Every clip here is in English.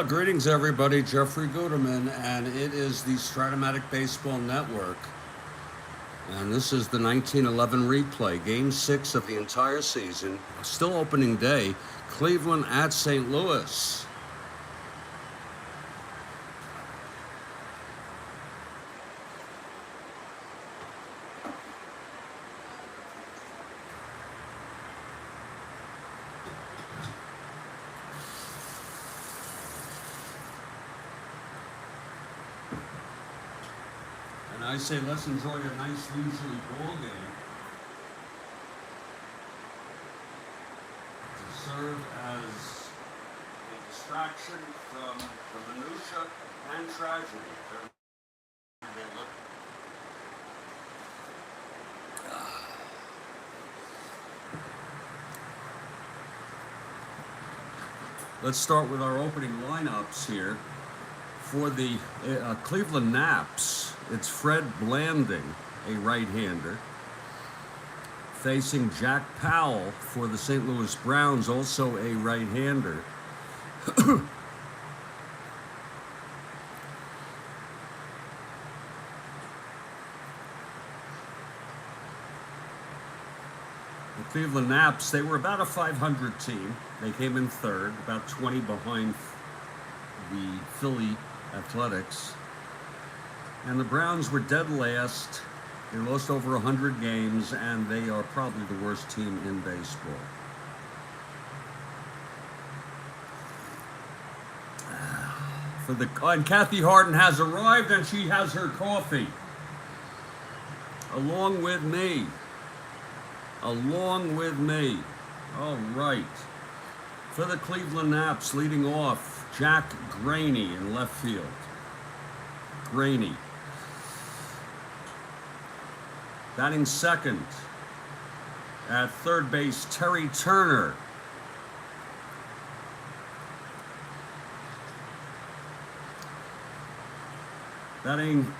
Greetings, everybody. Jeffrey Guterman, and it is the Strat-O-Matic Baseball Network. And this is the 1911 replay, Game 6 of the entire season. Still opening day, Cleveland at St. Louis. And I say let's enjoy a nice leisurely ball game to serve as a distraction from the minutia and tragedy. Let's start with our opening lineups here. For the Cleveland Naps, it's Fred Blanding, a right-hander, facing Jack Powell for the St. Louis Browns, also a right-hander. The Cleveland Naps, they were about a 500 team. They came in third, about 20 behind the Philly Athletics. And the Browns were dead last. They lost over 100 games, and they are probably the worst team in baseball. And Kathy Harden has arrived, and she has her coffee. Along with me. Along with me. All right. For the Cleveland Naps, leading off, Jack Graney in left field. Graney. Batting second. At third base, Terry Turner. Batting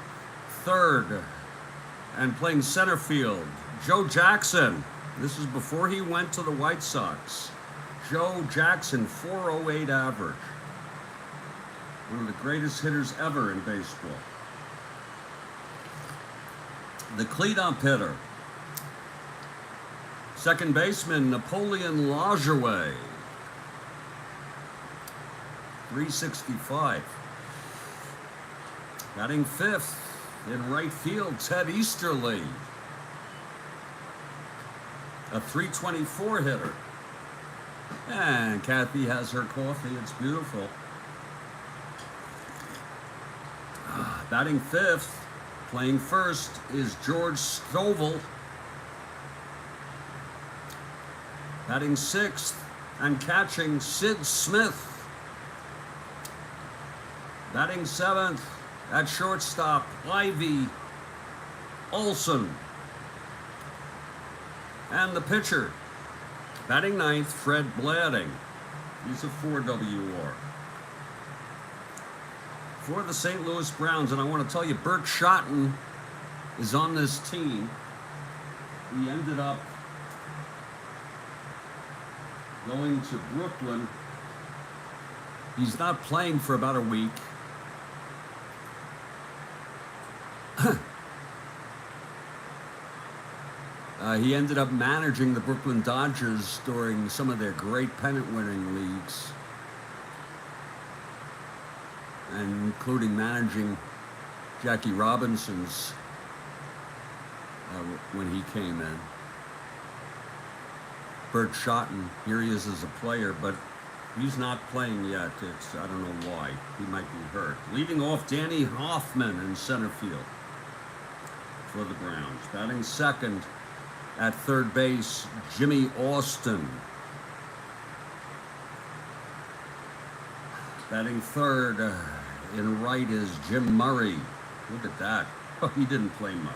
third and playing center field, Joe Jackson. This is before he went to the White Sox. Joe Jackson, 408 average. One of the greatest hitters ever in baseball. The cleanup hitter, second baseman Napoleon Lajoie, 365. Batting fifth in right field, Ted Easterly, a 324 hitter. And Kathy has her coffee. It's beautiful. Batting fifth, playing first, is George Stovall. Batting sixth and catching, Sid Smith. Batting seventh at shortstop, Ivy Olson. And the pitcher, batting ninth, Fred Blanding. He's a 4WR. For the St. Louis Browns, and I want to tell you, Bert Schotten is on this team. He ended up going to Brooklyn. He's not playing for about a week. He ended up managing the Brooklyn Dodgers during some of their great pennant-winning leagues, and including managing Jackie Robinson's when he came in. Bert Schotten, here he is as a player, but he's not playing yet. I don't know why. He might be hurt. Leading off, Danny Hoffman in center field for the Browns. Batting second at third base, Jimmy Austin. Batting third in right is Jim Murray. Look at that. Oh, he didn't play much.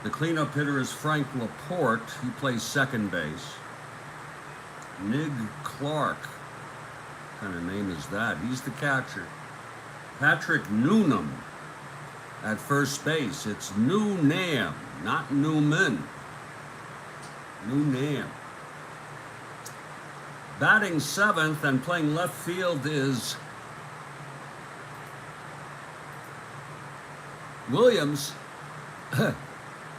The cleanup hitter is Frank Laporte. He plays second base. Nig Clark. What kind of name is that? He's the catcher. Patrick Noonan at first base. It's Noonan, not Newman. Noonan. Batting seventh and playing left field is Williams.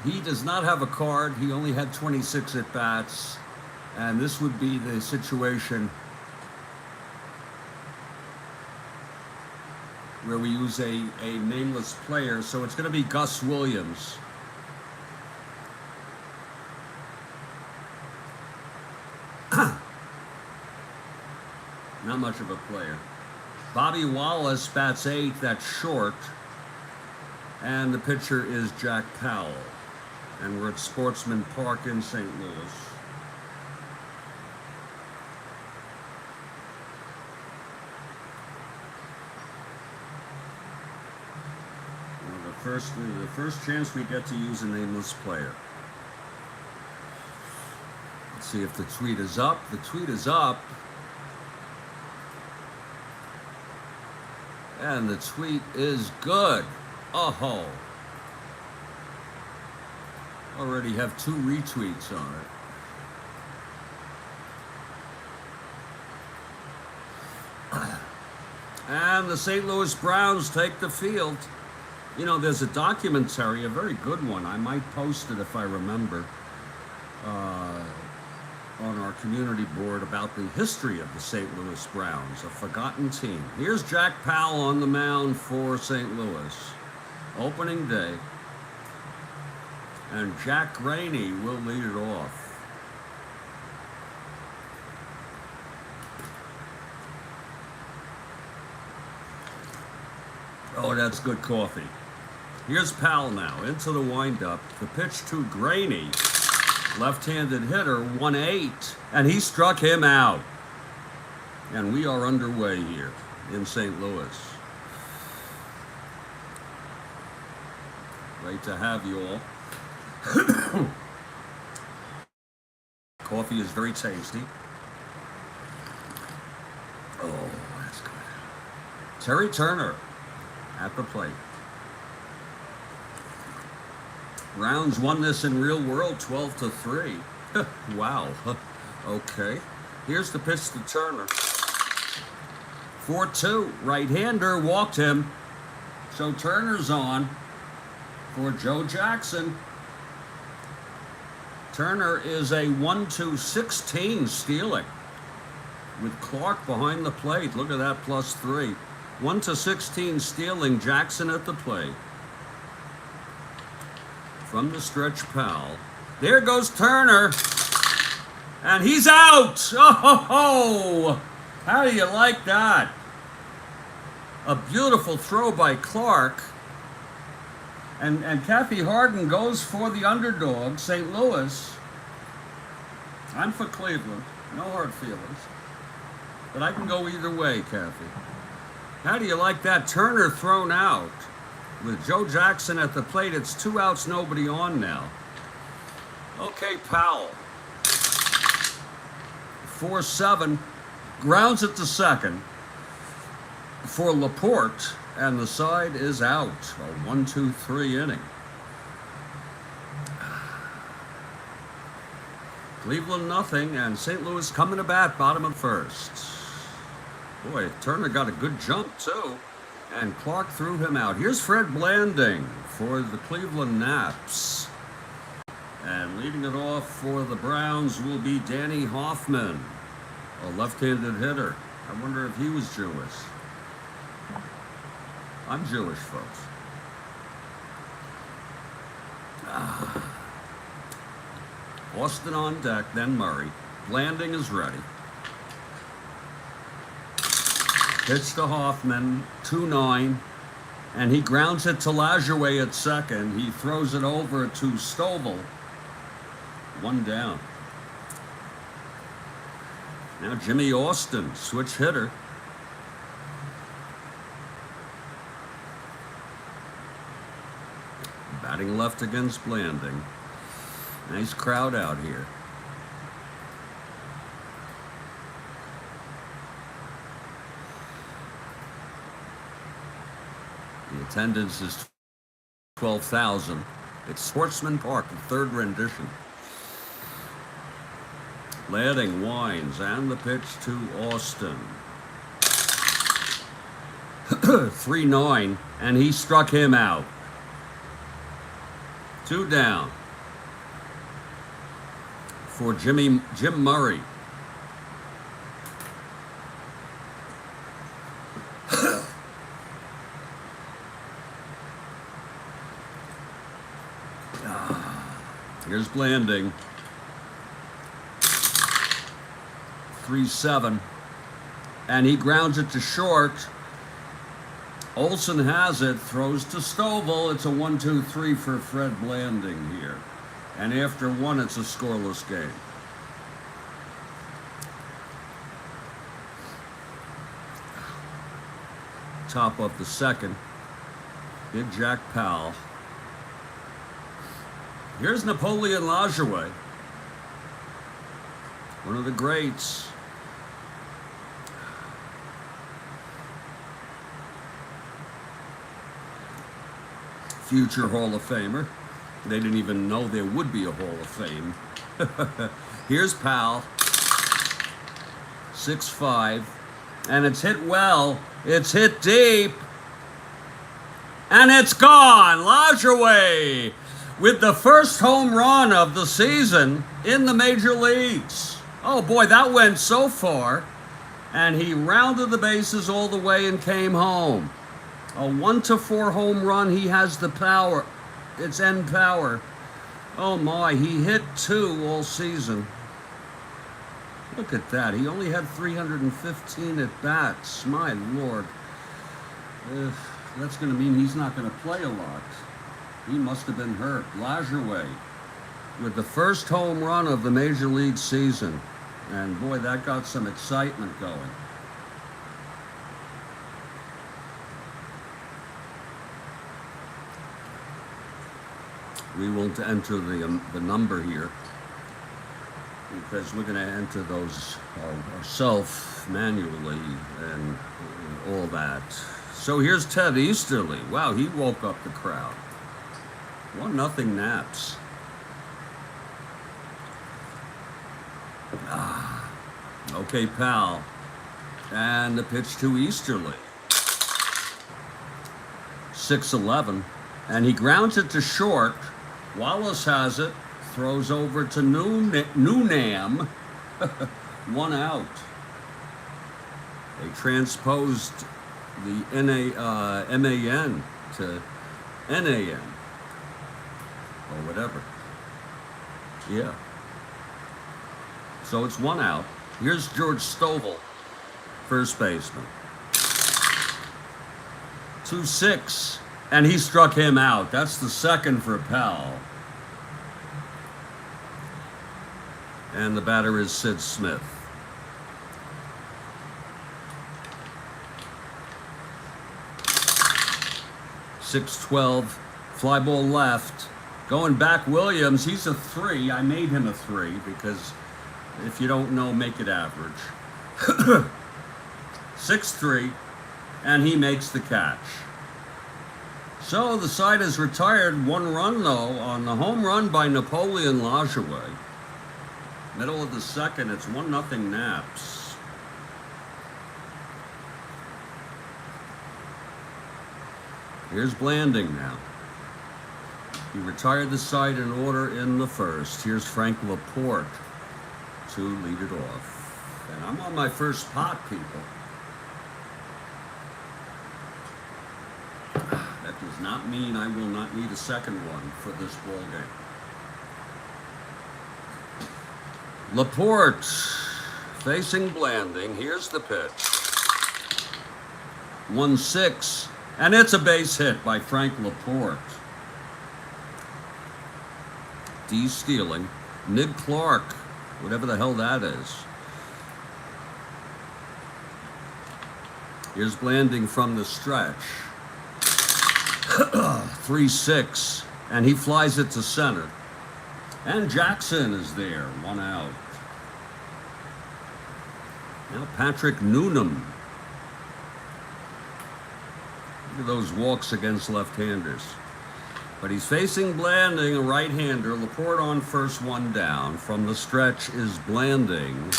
He does not have a card. He only had 26 at-bats. And this would be the situation where we use a nameless player. So it's going to be Gus Williams. Not much of a player. Bobby Wallace bats eighth, that's short. And the pitcher is Jack Powell. And we're at Sportsman Park in St. Louis. Well, the first chance we get to use a nameless player. Let's see if the tweet is up. The tweet is up. And the tweet is good. Oh, already have 2 retweets on it. And the St. Louis Browns take the field. You know, there's a documentary, a very good one. I might post it if I remember, on our community board about the history of the St. Louis Browns, a forgotten team. Here's Jack Powell on the mound for St. Louis. Opening day. And Jack Rainey will lead it off. Oh, that's good coffee. Here's Powell now into the windup. The pitch to Graney. Left-handed hitter, 1-8, and he struck him out. And we are underway here in St. Louis. Great to have you all. Coffee is very tasty. Oh, that's good. Terry Turner at the plate. Browns won this in real world 12-3. Wow. Okay. Here's the pitch to Turner. 4-2. Right-hander walked him. So Turner's on for Joe Jackson. Turner is a 1-2-16 stealing with Clark behind the plate. Look at that, +3. 1-16 stealing, Jackson at the plate. From the stretch, Powell. There goes Turner. And he's out. Oh, how do you like that? A beautiful throw by Clark. And Kathy Harden goes for the underdog, St. Louis. I'm for Cleveland. No hard feelings. But I can go either way, Kathy. How do you like that? Turner thrown out. With Joe Jackson at the plate, it's 2 outs, nobody on now. Okay, Powell. 4-7. Grounds it to second for Laporte, and the side is out. A 1-2-3 inning. Cleveland nothing, and St. Louis coming to bat, bottom of first. Boy, Turner got a good jump, too. And Clark threw him out. Here's Fred Blanding for the Cleveland Naps. And leading it off for the Browns will be Danny Hoffman, a left-handed hitter. I wonder if he was Jewish. I'm Jewish, folks. Austin on deck, then Murray. Blanding is ready. Pitch to Hoffman, 2-9, and he grounds it to Lajoie at second. He throws it over to Stovall. 1 down. Now Jimmy Austin, switch hitter. Batting left against Blanding. Nice crowd out here. The attendance is 12,000. It's Sportsman Park, the third rendition. Ladding winds, and the pitch to Austin. 3-9, and he struck him out. 2 down for Jim Murray. Here's Blanding. 3-7, and he grounds it to short. Olsen has it, throws to Stovall. It's a 1-2-3 for Fred Blanding here. And after 1, it's a scoreless game. Top of the 2nd. Big Jack Powell. Here's Napoleon Lajoie, one of the greats. Future Hall of Famer. They didn't even know there would be a Hall of Fame. Here's Powell. 6-5. And it's hit well. It's hit deep. And it's gone. Lajoie with the first home run of the season in the major leagues. Oh boy, that went so far. And he rounded the bases all the way and came home. A 1-4 home run. He has the power. It's end power. Oh my, he hit 2 all season. Look at that. He only had 315 at bats. My Lord. That's going to mean he's not going to play a lot. He must have been hurt. Lajoie with the first home run of the major league season. And boy, that got some excitement going. We won't enter the number here because we're going to enter those ourselves manually and all that. So here's Ted Easterly. Wow, he woke up the crowd. 1-0 Naps. Okay, Powell. And the pitch to Easterly. 6-11. And he grounds it to short. Wallace has it. Throws over to Noonam. 1 out. They transposed the MAN to NAN. Or whatever. Yeah. So it's 1 out. Here's George Stovall, first baseman. 2-6. And he struck him out. That's the 2nd for Powell. And the batter is Sid Smith. .612, fly ball left. Going back, Williams, he's a 3. I made him a 3 because if you don't know, make it average. 6-3, and he makes the catch. So the side is retired. 1 run, though, on the home run by Napoleon Lajoie. Middle of the 2nd, it's 1-0 Naps. Here's Blanding now. He retired the side in order in the 1st. Here's Frank Laporte to lead it off. And I'm on my first pot, people. That does not mean I will not need a second one for this ball game. Laporte facing Blanding. Here's the pitch. 1-6. And it's a base hit by Frank Laporte. D stealing. Nick Clark. Whatever the hell that is. Here's Blanding from the stretch. 3-6. And he flies it to center. And Jackson is there. 1 out. Now Patrick Noonan. Look at those walks against left-handers. But he's facing Blanding, a right-hander. Laporte on first, one down. From the stretch is Blanding.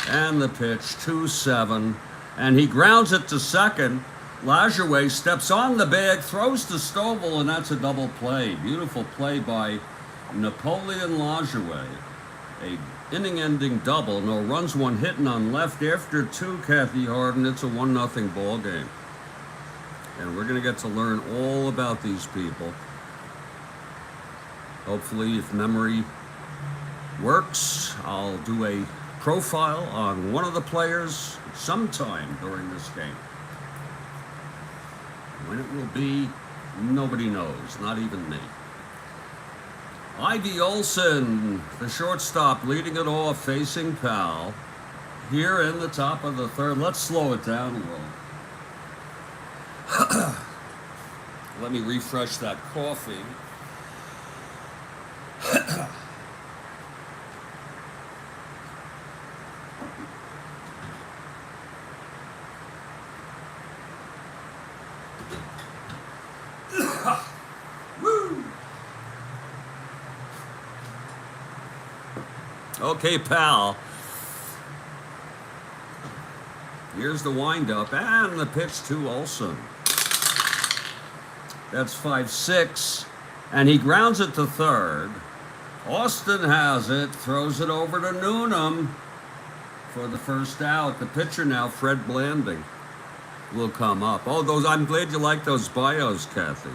And the pitch, 2-7. And he grounds it to second. Lajoie steps on the bag, throws to Stovall, and that's a double play. Beautiful play by Napoleon Lajoie. A inning-ending double. No runs, one hit, none left. After two, Kathy Harden, it's a 1-0 ball game. And we're going to get to learn all about these people. Hopefully, if memory works, I'll do a profile on one of the players sometime during this game. When it will be, nobody knows, not even me. Ivy Olson, the shortstop, leading it off, facing Powell. Here in the top of the third. Let's slow it down a little. Let me refresh that coffee. Woo! Okay, pal. Here's the windup and the pitch to Olson. That's 5-6, and he grounds it to third. Austin has it, throws it over to Newnham for the first out. The pitcher now, Fred Blanding, will come up. Oh, those! I'm glad you like those bios, Kathy.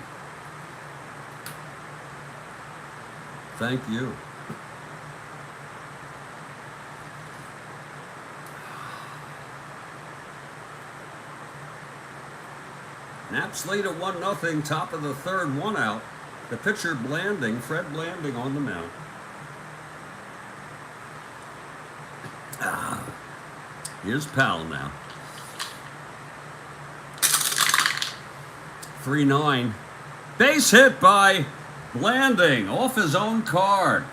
Thank you. Naps lead at 1-0, top of the third, one out. The pitcher Blanding, Fred Blanding on the mound. Here's Powell now. 3-9. Base hit by Blanding off his own card.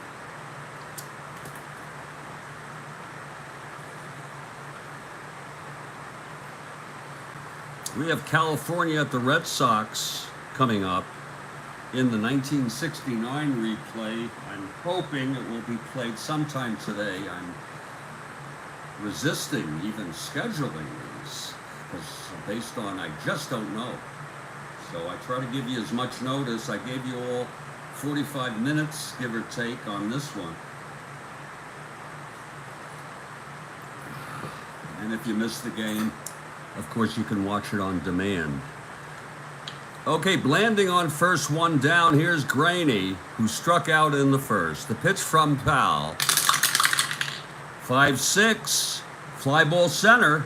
We have California at the Red Sox coming up in the 1969 replay. I'm hoping it will be played sometime today. I'm resisting even scheduling these because based on I just don't know. So I try to give you as much notice. I gave you all 45 minutes, give or take, on this one. And if you missed the game, of course, you can watch it on demand. Okay, Blanding on first, one down. Here's Graney, who struck out in the first. The pitch from Powell. 5-6, fly ball center,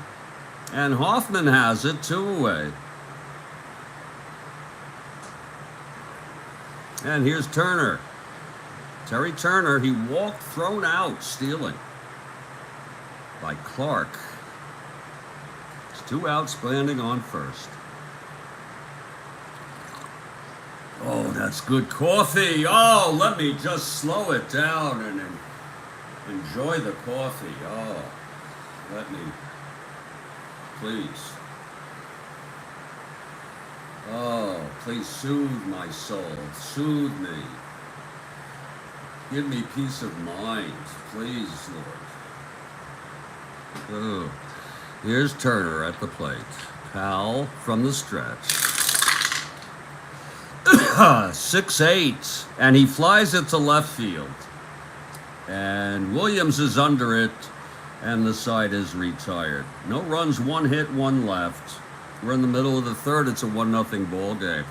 and Hoffman has it, 2 away. And here's Turner. Terry Turner, he walked, thrown out, stealing by Clark. 2 outs, Blanding on first. Oh, that's good coffee. Oh, let me just slow it down and enjoy the coffee. Oh, let me, please. Oh, please soothe my soul. Soothe me. Give me peace of mind, please, Lord. Oh. Here's Turner at the plate. Powell from the stretch. 6-8, and he flies it to left field. And Williams is under it, and the side is retired. No runs, 1 hit, 1 left. We're in the middle of the third. It's a 1-0 ball game.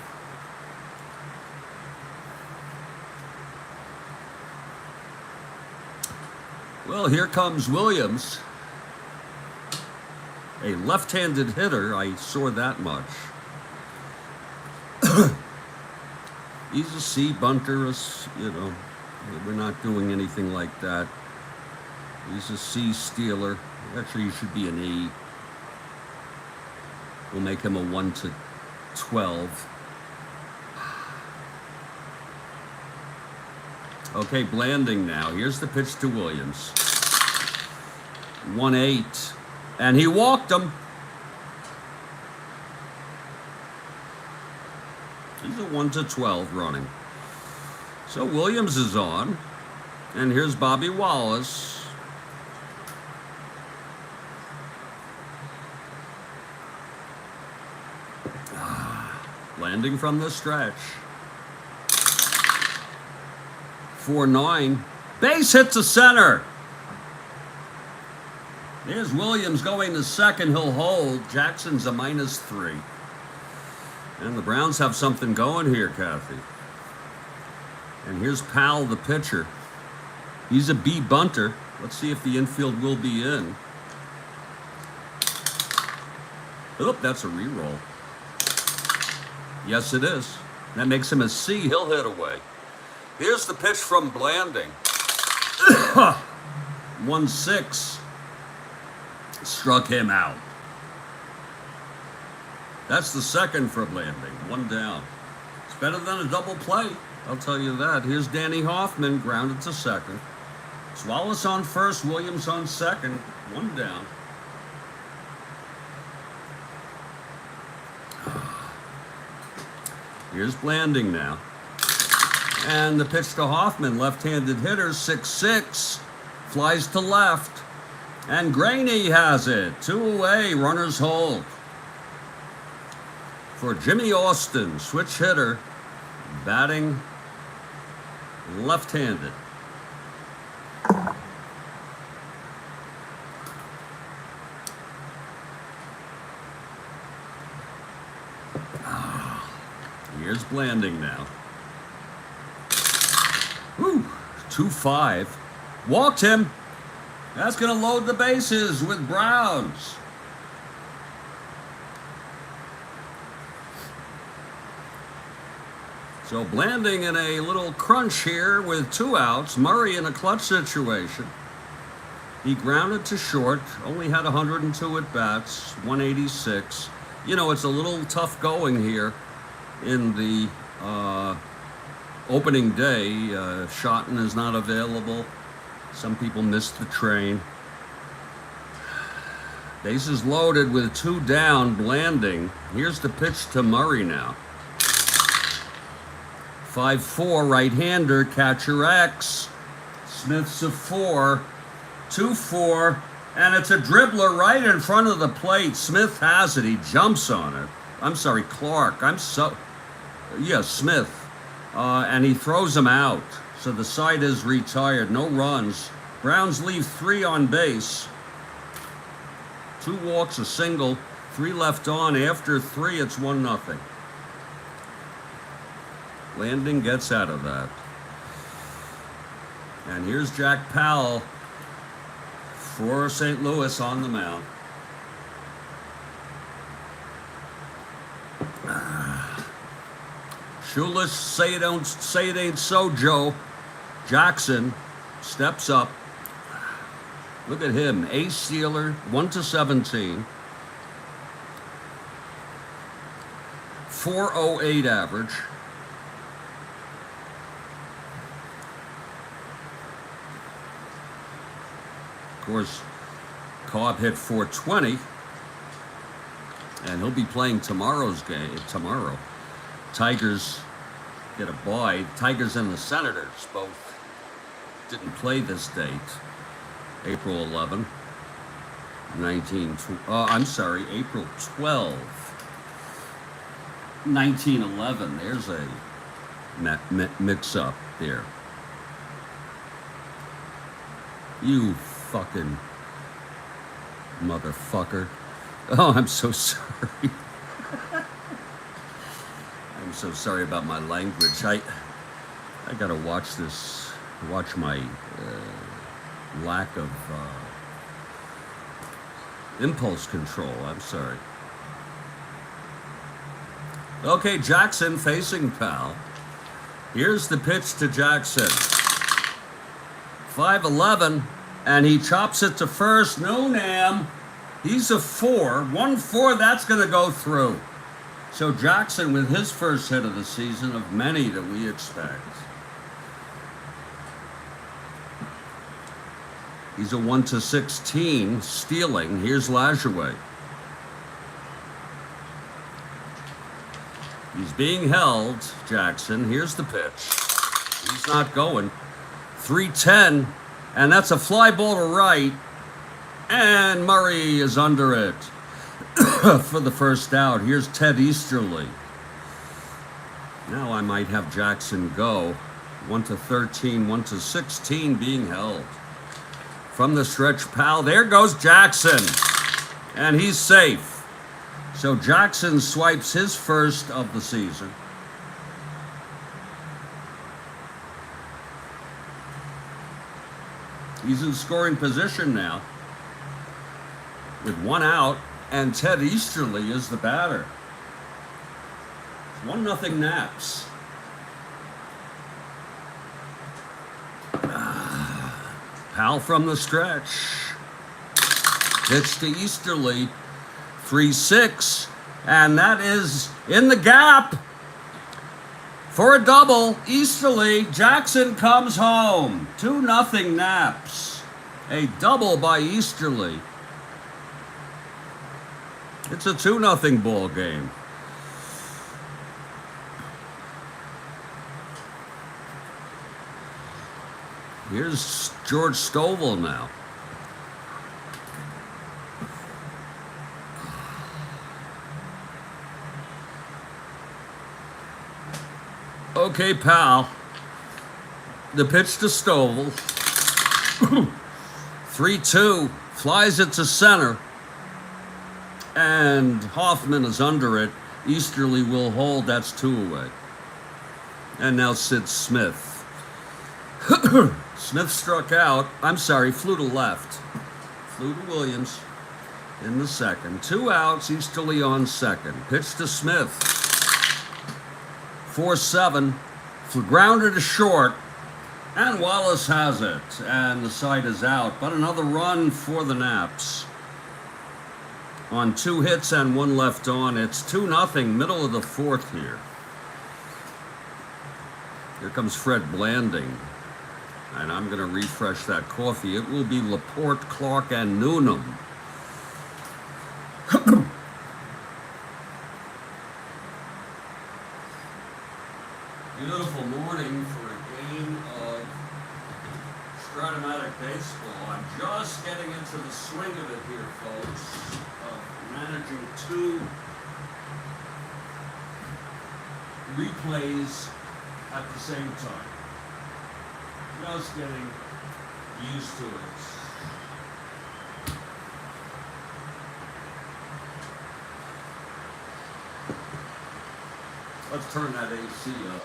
Well, here comes Williams. A left-handed hitter, I saw that much. He's a C bunter, you know, we're not doing anything like that. He's a C stealer. Actually, he should be an E. We'll make him a 1-12. Okay, Blanding now. Here's the pitch to Williams. 1-8. And he walked him. He's a 1 to 12 running. So Williams is on. And here's Bobby Wallace. Landing from the stretch. 4-9. Base hit to center. There's Williams going to second. He'll hold. Jackson's a -3. And the Browns have something going here, Kathy. And here's Powell, the pitcher. He's a B bunter. Let's see if the infield will be in. Oop, that's a re-roll. Yes, it is. That makes him a C. He'll hit away. Here's the pitch from Blanding. 1-6. Struck him out. That's the second for Blanding. 1 down. It's better than a double play, I'll tell you that. Here's Danny Hoffman, grounded to second. It's Wallace on first, Williams on second. 1 down. Here's Blanding now. And the pitch to Hoffman, left-handed hitter, 6-6. Flies to left. And Graney has it. 2 away, runners hold. For Jimmy Austin, switch hitter, batting left-handed. Here's Blanding now. Woo, 2-5. Walked him. That's going to load the bases with Browns. So Blanding in a little crunch here with 2 outs. Murray in a clutch situation. He grounded to short, only had 102 at bats, 186. You know, it's a little tough going here in the opening day. Shotton is not available. Some people missed the train. Bases loaded with 2 down, Blanding. Here's the pitch to Murray now. 5-4, right-hander, catcher X. Smith's a 4, 2-4, and it's a dribbler right in front of the plate. Smith has it. He jumps on it. I'm sorry, Clark. Smith. And he throws him out. So the side is retired. No runs. Browns leave 3 on base. 2 walks, a single. 3 left on. After 3, it's 1-0. Blanding gets out of that. And here's Jack Powell for St. Louis on the mound. Shoeless, say it ain't so, Joe. Jackson steps up. Look at him, ace stealer, 1 to 17. 4.08 average. Of course, Cobb hit 420, and he'll be playing tomorrow's game. Tomorrow, Tigers get a bye. Tigers and the Senators both didn't play this date, April 11, April 12, 1911. There's a mix-up there. You fucking motherfucker. Oh, I'm so sorry. I'm so sorry about my language. I gotta watch this, watch my lack of impulse control. I'm sorry. Okay, Jackson facing Powell. Here's the pitch to Jackson. 5-11, and he chops it to first. No, Nam. He's a 4. 1-4, that's going to go through. So Jackson with his first hit of the season of many that we expect. He's a 1 to 16, stealing. Here's Lajoie. He's being held, Jackson. Here's the pitch. He's not going. 3-10, and that's a fly ball to right, and Murray is under it for the first out. Here's Ted Easterly. Now I might have Jackson go. 1-13, 1-16 being held. From the stretch, Powell. There goes Jackson, and he's safe. So Jackson swipes his first of the season. He's in scoring position now with one out, and Ted Easterly is the batter. 1-0 Naps. Powell from the stretch. Pitch to Easterly. 3-6, and that is in the gap for a double. Easterly. Jackson comes home. 2-0 Naps. A double by Easterly. It's a 2-0 ball game. Here's George Stovall now. Okay, Powell. The pitch to Stovall. 3-2. Flies it to center. And Hoffman is under it. Easterly will hold. That's 2 away. And now Sid Smith. Smith struck out. I'm sorry, flew to left. Flew to Williams in the second. 2 outs. Easterly on second. Pitch to Smith. 4-7, grounded to short, and Wallace has it, and the side is out. But another run for the Naps. On 2 hits and 1 left on, it's 2-0, middle of the 4th here. Here comes Fred Blanding, and I'm going to refresh that coffee. It will be Laporte, Clark, and Noonan. Beautiful morning for a game of Strat-O-Matic baseball. I'm just getting into the swing of it here, folks, of managing 2 replays at the same time. Just getting used to it. Let's turn that AC up.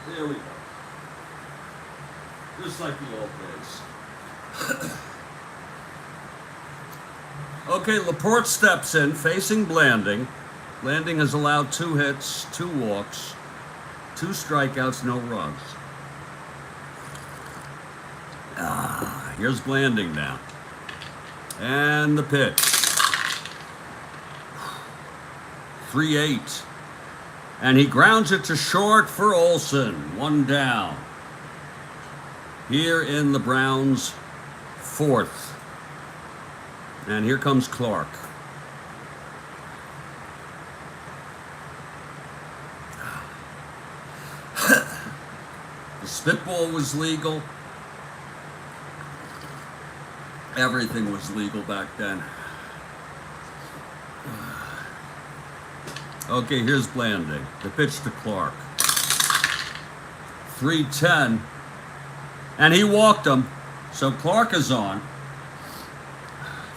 There we go. Just like the old days. Okay, Laporte steps in, facing Blanding. Blanding has allowed 2 hits, 2 walks, 2 strikeouts, no runs. Here's Blanding now. And the pitch. 3-8. And he grounds it to short for Olsen. 1 down. Here in the Browns' 4th. And here comes Clark. The spitball was legal. Everything was legal back then. Okay, here's Blanding. The pitch to Clark. 3-10. And he walked him. So Clark is on.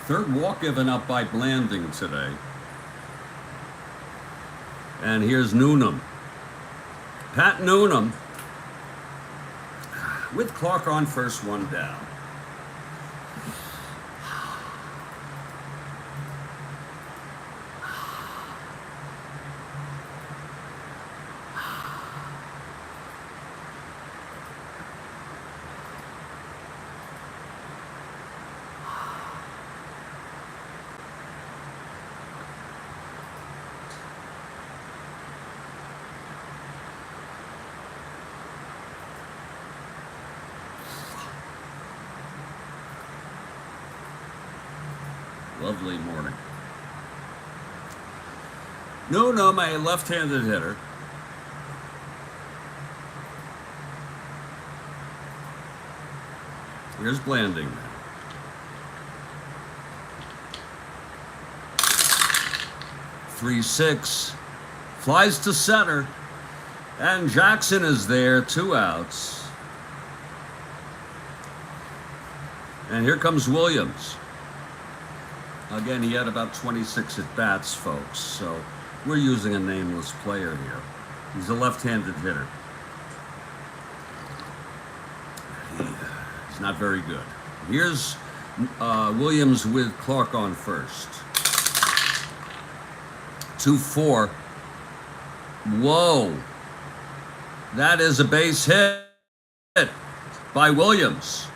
3rd walk given up by Blanding today. And here's Noonan. Pat Noonan with Clark on first, 1 down. Lovely morning. No, my left-handed hitter. Here's Blanding now. 3-6. Flies to center. And Jackson is there, 2 outs. And here comes Williams. Again, he had about 26 at-bats, folks. So we're using a nameless player here. He's a left-handed hitter. He's not very good. Here's Williams with Clark on first. 2-4. Whoa. That is a base hit by Williams.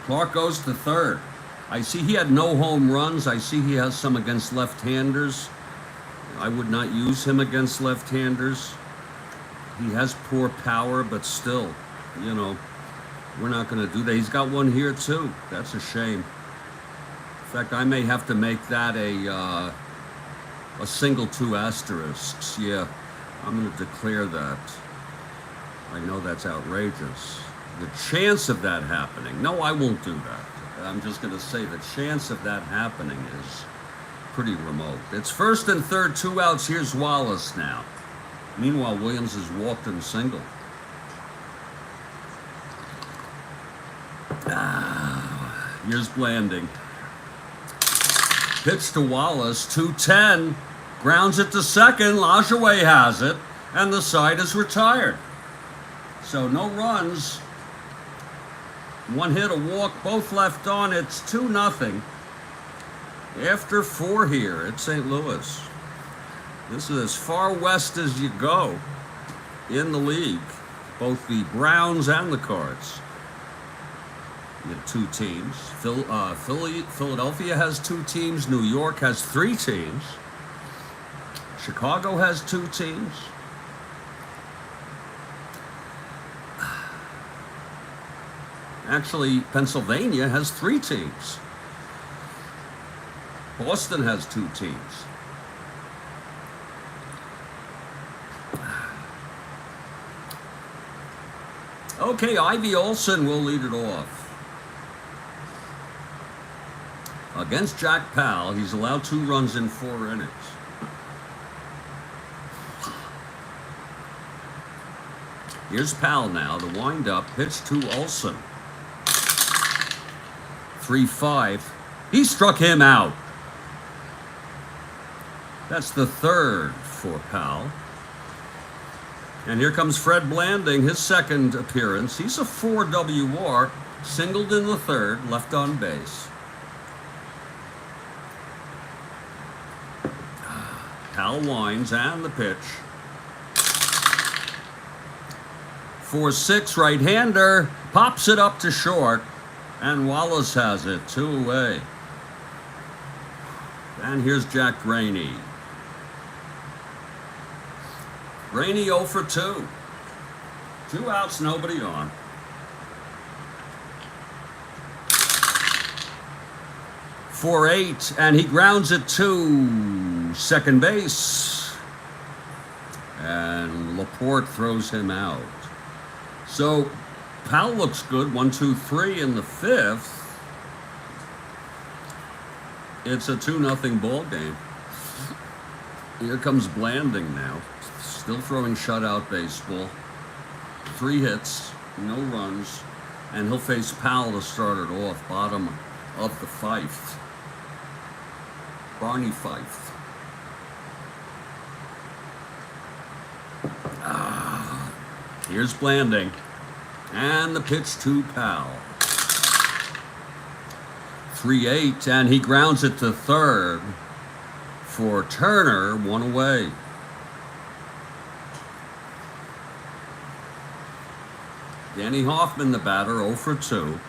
Clark goes to third. I see he had no home runs. I see he has some against left-handers. I would not use him against left-handers. He has poor power, but still, you know, we're not going to do that. He's got one here, too. That's a shame. In fact, I may have to make that a single 2 asterisks. Yeah, I'm going to declare that. I know that's outrageous. The chance of that happening, no, I won't do that. I'm just going to say the chance of that happening is pretty remote. It's first and third, 2 outs. Here's Wallace now. Meanwhile, Williams has walked and singled. Here's Blanding. Pitch to Wallace, 2-10. Grounds it to second. Lajoie has it, and the side is retired. So no runs. 1 hit, a walk, both left on. It's 2-0. After 4 here at St. Louis. This is as far west as you go in the league, both the Browns and the Cards. You have 2 teams. Philadelphia has 2 teams. New York has 3 teams. Chicago has 2 teams. Actually, Pennsylvania has 3 teams. Boston has 2 teams. Okay, Ivy Olson will lead it off. Against Jack Powell, he's allowed 2 runs in 4 innings. Here's Powell now, the wind-up, pitch to Olson. 3-5. He struck him out. That's the 3rd for Powell. And here comes Fred Blanding, his 2nd appearance. He's a 4 WR, singled in the 3rd, left on base. Powell winds and the pitch. 4-6, right-hander, pops it up to short, and Wallace has it, 2 away. And here's Jack Graney. Graney 0 for 2. 2 outs, nobody on. For 8, and he grounds it to second base. And Laporte throws him out. So Powell looks good, 1, 2, 3 in the 5th. It's a 2-0 ball game. Here comes Blanding now. Still throwing shutout baseball. 3 hits, no runs, and he'll face Powell to start it off, bottom of the 5th. Barney Fife. Here's Blanding, and the pitch to Powell. 3-8, and he grounds it to 3rd for Turner, 1 away. Danny Hoffman, the batter, 0 for 2.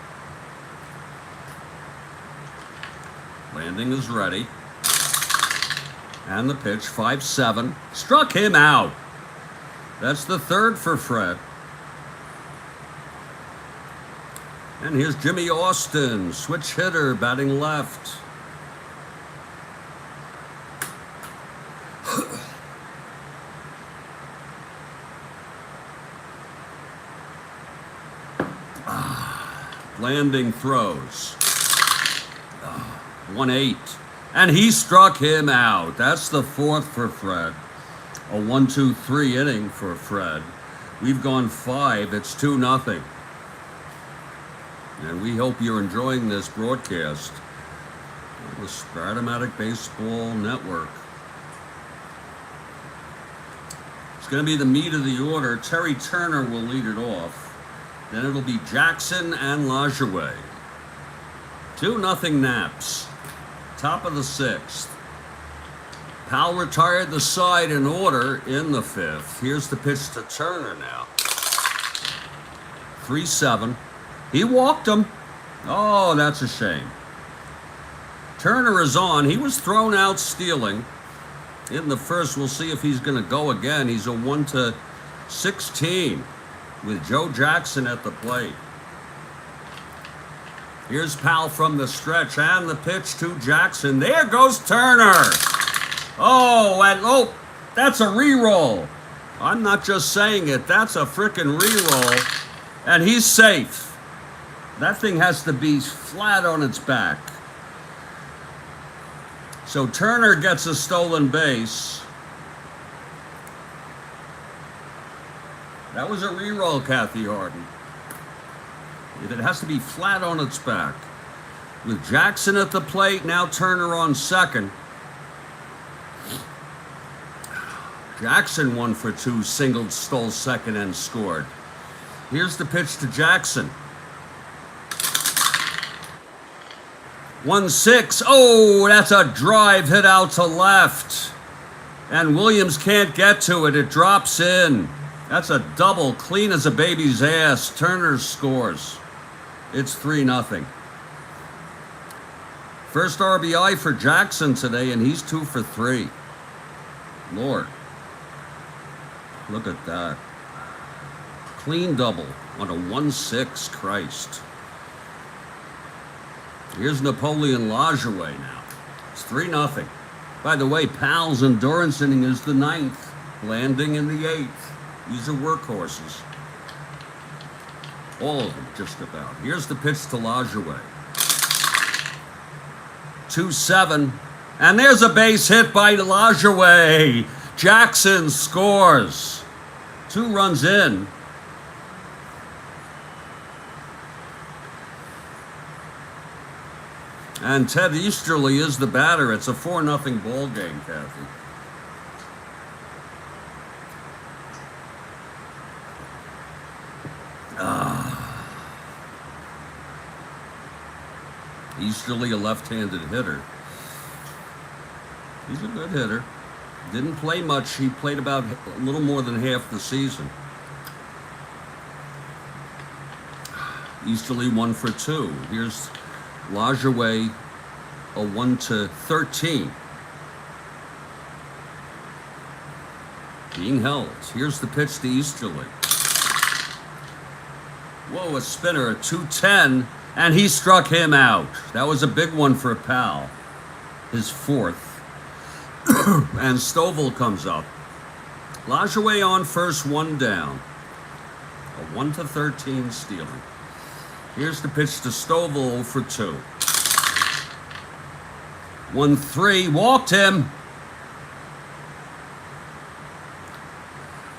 Blanding is ready. And the pitch, 5-7. Struck him out. That's the 3rd for Fred. And here's Jimmy Austin, switch hitter, batting left. Landing throws. 1-8. And he struck him out. That's the fourth for Fred. A 1-2-3 inning for Fred. We've gone 5. It's 2-0. And we hope you're enjoying this broadcast on the Strat-O-Matic Baseball Network. It's going to be the meat of the order. Terry Turner will lead it off. Then it'll be Jackson and Lajoie. 2-0 Naps. Top of the 6th. Powell retired the side in order in the 5th. Here's the pitch to Turner now. 3-7. He walked him. Oh, that's a shame. Turner is on. He was thrown out stealing in the 1st. We'll see if he's going to go again. He's a 1-16 with Joe Jackson at the plate. Here's Powell from the stretch and the pitch to Jackson. There goes Turner. Oh, that's a re-roll. I'm not just saying it. That's a frickin' re-roll. And he's safe. That thing has to be flat on its back. So Turner gets a stolen base. That was a re-roll, Kathy Harden. If it has to be flat on its back. With Jackson at the plate, now Turner on second. Jackson 1 for 2, singled, stole second, and scored. Here's the pitch to Jackson. 1-6. Oh, that's a drive hit out to left. And Williams can't get to it. It drops in. That's a double, clean as a baby's ass. Turner scores. It's 3-0. First RBI for Jackson today, and he's 2 for 3. Lord. Look at that. Clean double on a 1-6. Christ. Here's Napoleon Lajoie now. It's 3-0. By the way, Powell's endurance inning is the 9th. Landing in the 8th. These are workhorses. All of them, just about. Here's the pitch to Lajoie. 2-7. And there's a base hit by Lajoie. Jackson scores. 2 runs in. And Ted Easterly is the batter. It's a 4-0 ball game, Kathy. Easterly, a left-handed hitter. He's a good hitter. Didn't play much. He played about a little more than half the season. Easterly 1 for 2. Here's Lajoie, a 1-13. Being held. Here's the pitch to Easterly. Whoa, a spinner, a 2-10, and he struck him out. That was a big one for Powell, his 4th. And Stovall comes up. Lajoie on first, 1 down. A 1-13 stealing. Here's the pitch to Stovall for 2. 1-3, walked him.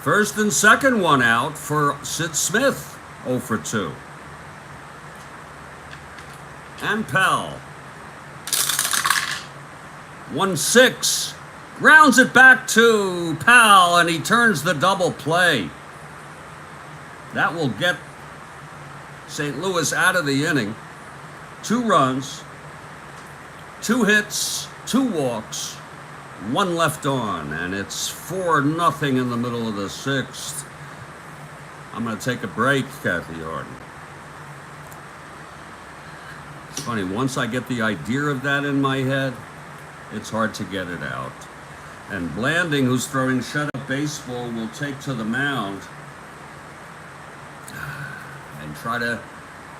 First and second one out for Sid Smith. 0 for 2. And Powell. 1-6. Grounds it back to Powell, and he turns the double play. That will get St. Louis out of the inning. 2 runs, 2 hits, 2 walks, 1 left on, and it's 4-0 in the middle of the 6th. I'm going to take a break, Kathy Harden. It's funny, once I get the idea of that in my head, it's hard to get it out. And Blanding, who's throwing shutout baseball, will take to the mound and try to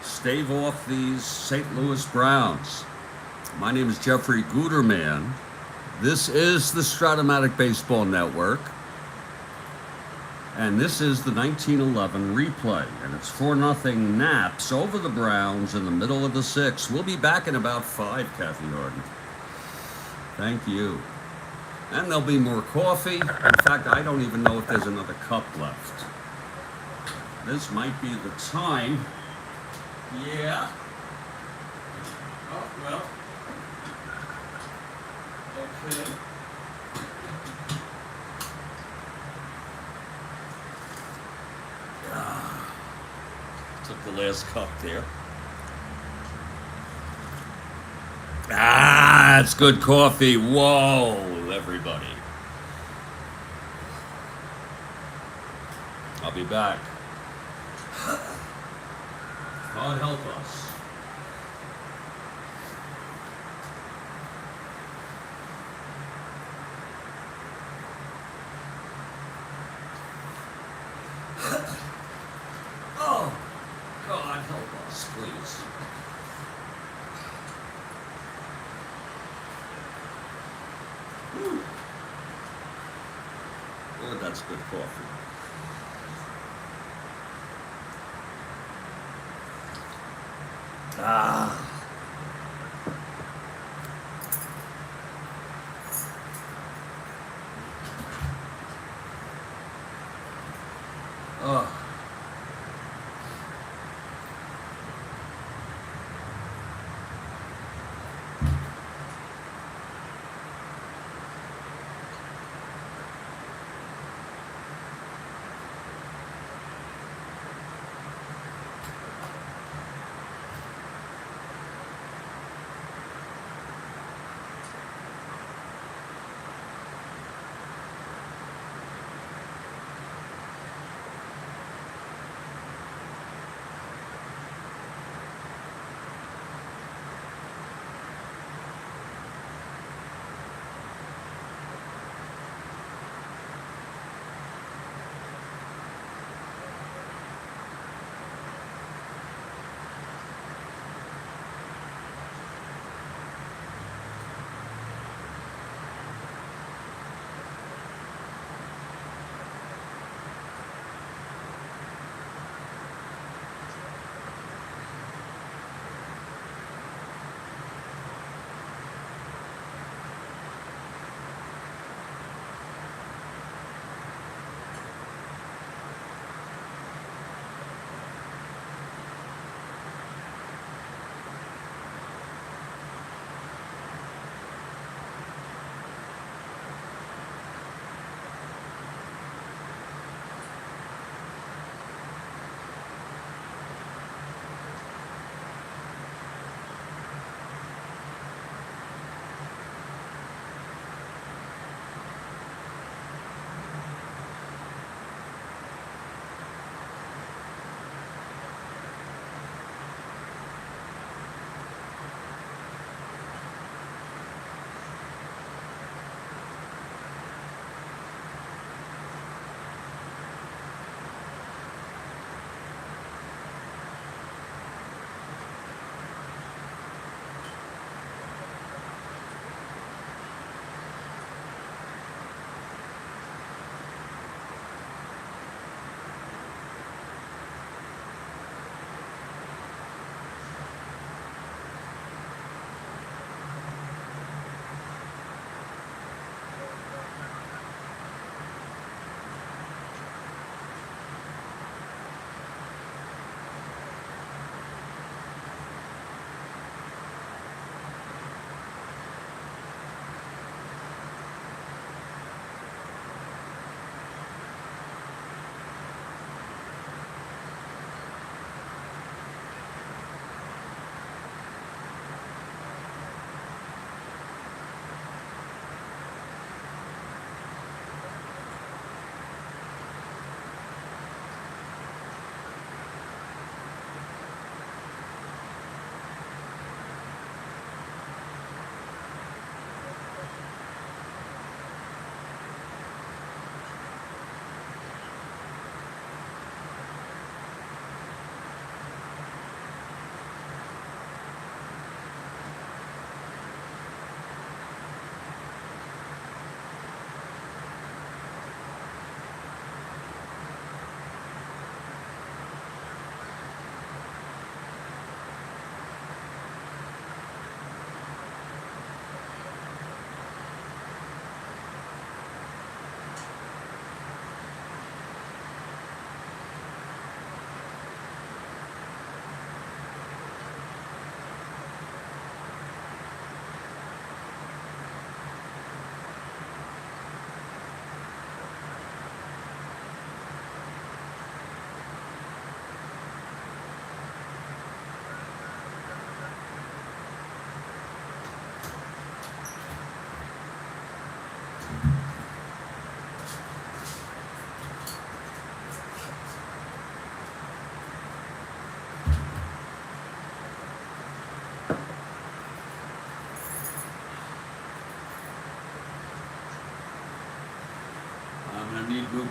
stave off these St. Louis Browns. My name is Jeffrey Guterman. This is the Strat-O-Matic Baseball Network. And this is the 1911 replay. And it's 4-0 Naps over the Browns in the middle of the sixth. We'll be back in about 5, Kathy Harden. Thank you. And there'll be more coffee. In fact, I don't even know if there's another cup left. This might be the time. Yeah. Oh, well. Okay. Took the last cup there. It's good coffee. Whoa, everybody. I'll be back. God help us. Oh, God help us, please. Whew. Lord, that's good coffee. Oh.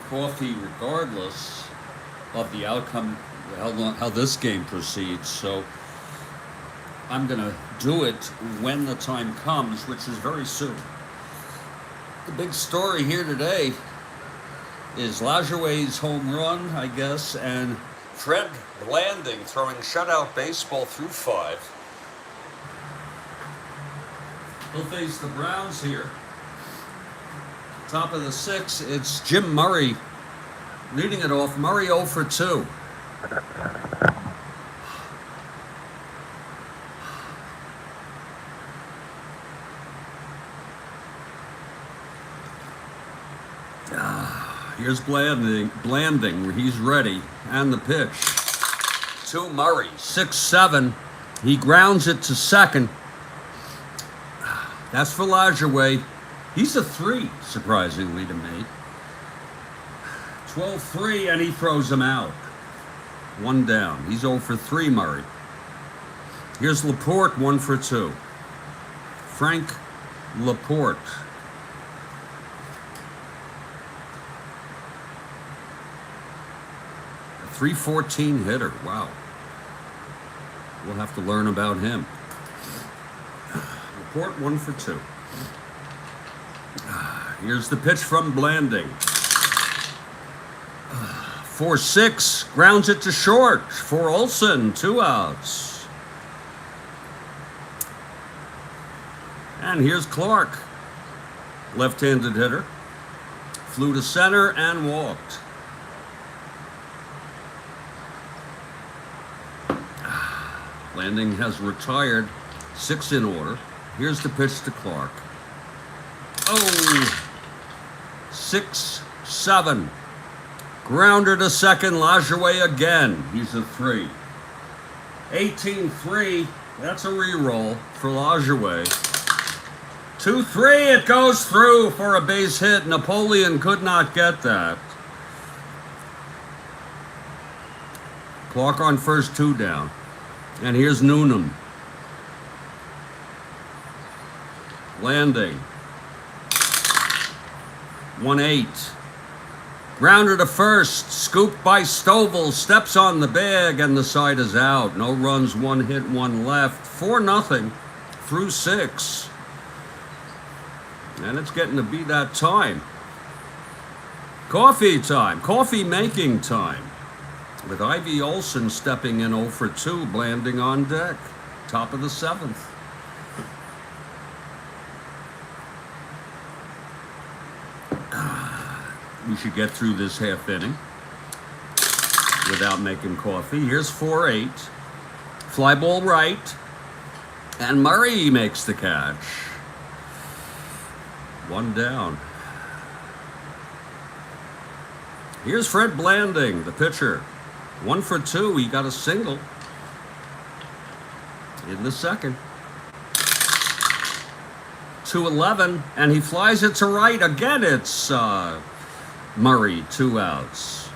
coffee regardless of the outcome, how this game proceeds. So I'm going to do it when the time comes, which is very soon. The big story here today is Lajoie's home run, I guess, and Fred Blanding throwing shutout baseball through 5. He'll face the Browns here. Top of the 6, it's Jim Murray leading it off. Murray 0 for 2. Here's Blanding. He's ready. And the pitch to Murray. 6-7. He grounds it to second. That's for Lajoie. He's a 3, surprisingly to me. 12-3, and he throws him out. 1 down. He's 0 for 3, Murray. Here's Laporte, 1 for 2. Frank Laporte. A .314 hitter. Wow. We'll have to learn about him. Laporte, 1 for 2. Here's the pitch from Blanding. 4-6, grounds it to short for Olsen, 2 outs. And here's Clark, left-handed hitter. Flew to center and walked. Blanding has retired, 6 in order. Here's the pitch to Clark. Oh, 6-7. Grounder to second, Lajoie again. He's a 3. 18-3. That's a re-roll for Lajoie. 2-3. It goes through for a base hit. Napoleon could not get that. Clark on first, 2 down. And here's Noonan. Landing. 1-8. Grounder to first, scooped by Stovall, steps on the bag, and the side is out. No runs, 1 hit, 1 left. 4-0 through 6. And it's getting to be that time. Coffee time, coffee making time. With Ivy Olsen stepping in 0 for 2, Blanding on deck. Top of the 7th. We should get through this half inning without making coffee. Here's 4-8. Fly ball right. And Murray makes the catch. 1 down. Here's Fred Blanding, the pitcher. 1 for 2. He got a single in the second. 2-11. And he flies it to right. Again, it's Murray, 2 outs.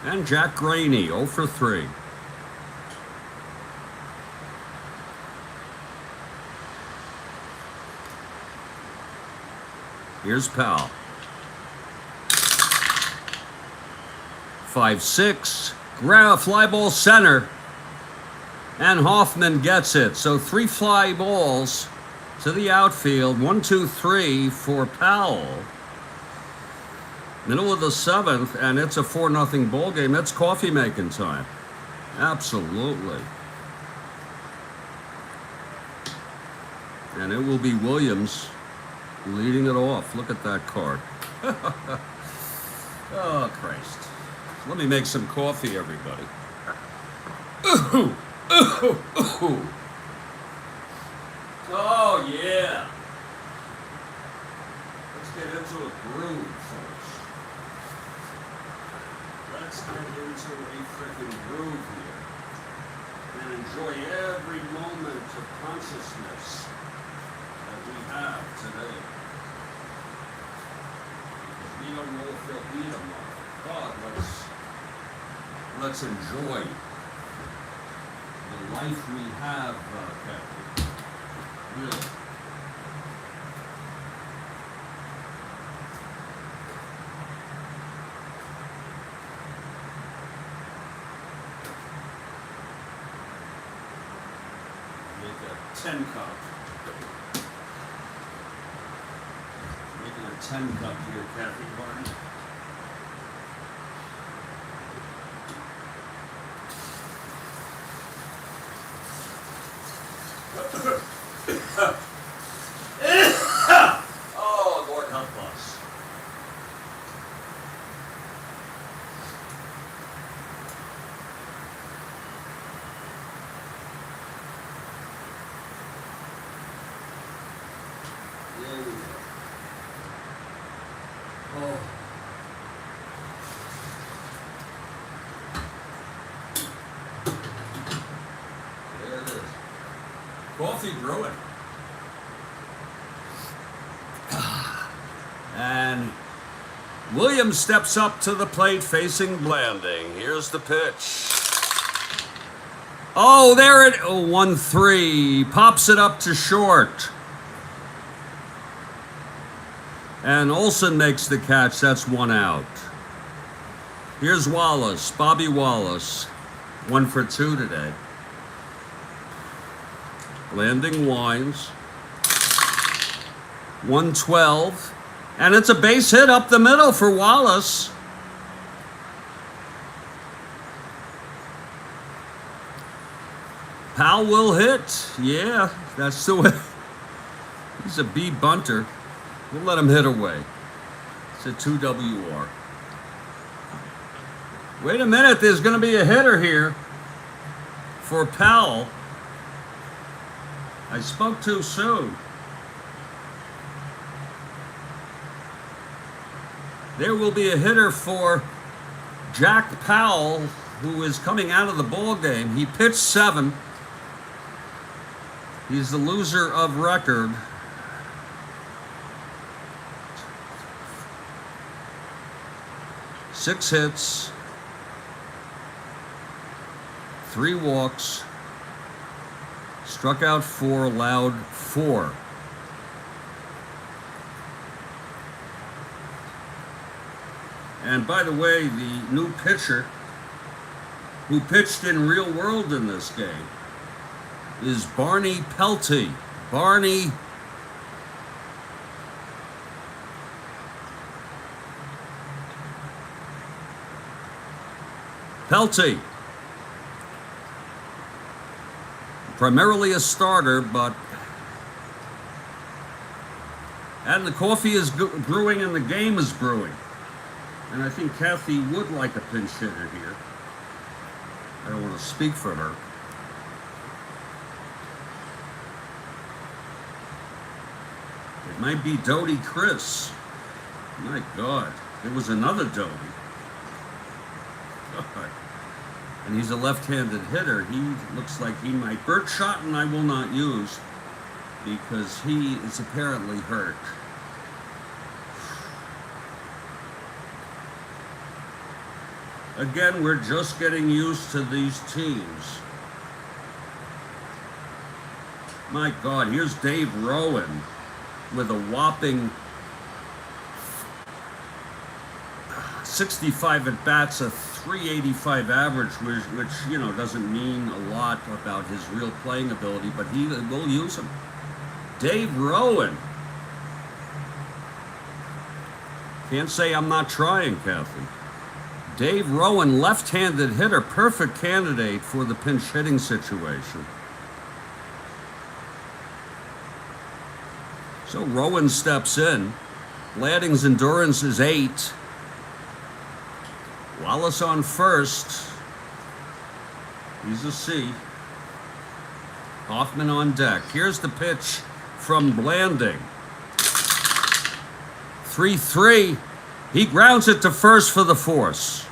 And Jack Graney, 0 for 3. Here's Powell. 5-6. Fly ball center. And Hoffman gets it. So 3 fly balls to the outfield. 1-2-3 for Powell. Middle of the 7th, and it's a 4-0 ball game. It's coffee making time. Absolutely. And it will be Williams leading it off. Look at that card. Oh, Christ. Let me make some coffee, everybody. Ooh, ooh, ooh. Oh, yeah. Let's get into a groove, folks. Let's get into a freaking groove here and enjoy every moment of consciousness that we have today. Because we don't know if they'll be tomorrow. God, let's enjoy the life we have, Captain. Really. a 10 cup. Making a 10 cup here, Kathy Barney. Oh, Lord help us. There we go. Oh. There it is. Coffee brewing. And Williams steps up to the plate facing Blanding. Here's the pitch. Oh, there it, 1-3. Pops it up to short. And Olsen makes the catch. That's 1 out. Here's Wallace, Bobby Wallace. 1 for 2 today. Blanding winds. 112. And it's a base hit up the middle for Wallace. Powell will hit. Yeah, that's the way. He's a B bunter. We'll let him hit away. It's a 2 WR. Wait a minute, there's going to be a hitter here for Powell. I spoke too soon. There will be a hitter for Jack Powell, who is coming out of the ball game. He pitched 7. He's the loser of record. Six hits, 3 walks, struck out 4, allowed 4. And by the way, the new pitcher who pitched in real world in this game is Barney Pelty. Barney Pelty. Primarily a starter, but... And the coffee is brewing and the game is brewing. And I think Kathy would like a pinch hitter here. I don't want to speak for her. It might be Doty Chris. My God, there was another Doty. God. And he's a left-handed hitter. He looks like he might. Bert Schotten I will not use because he is apparently hurt. Again, we're just getting used to these teams. My God, here's Dave Rowan with a whopping 65 at bats, a 385 average, which you know doesn't mean a lot about his real playing ability, but he will use him. Dave Rowan. Can't say I'm not trying, Kathy. Dave Rowan, left-handed hitter, perfect candidate for the pinch hitting situation. So Rowan steps in. Blanding's endurance is 8. Wallace on first. He's a C. Hoffman on deck. Here's the pitch from Blanding. 3-3. He grounds it to first for the force.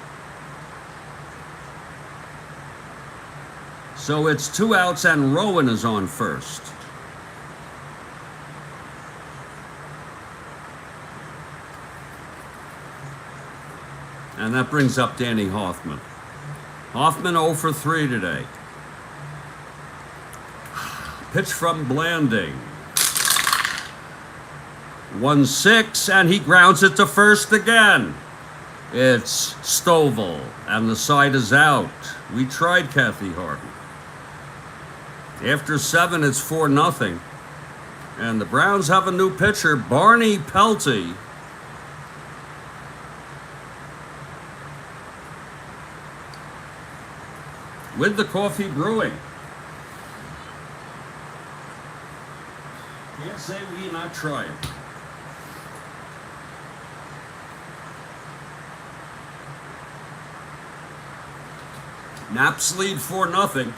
So it's 2 outs and Rowan is on first. And that brings up Danny Hoffman. Hoffman 0 for 3 today. Pitch from Blanding. 1-6, and he grounds it to first again. It's Stovall, and the side is out. We tried Kathy Harden. After 7, it's 4-0. And the Browns have a new pitcher, Barney Pelty. With the coffee brewing. Can't say we not trying. Naps lead 4-0.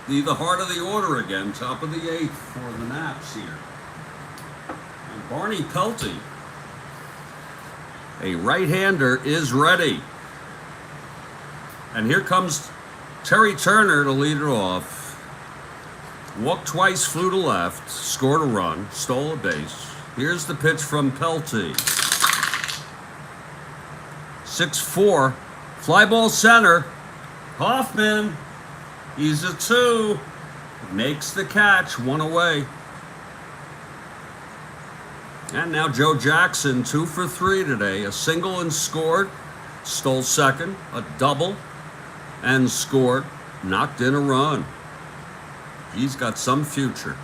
The heart of the order again, top of the 8th for the Naps here. And Barney Pelty, a right-hander, is ready. And here comes Terry Turner to lead it off. Walked twice, flew to left, scored a run, stole a base. Here's the pitch from Pelty. 6-4, fly ball center. Hoffman, he's a 2. Makes the catch, 1 away. And now Joe Jackson, 2 for 3 today. A single and scored, stole second, a double and scored, knocked in a run. He's got some future.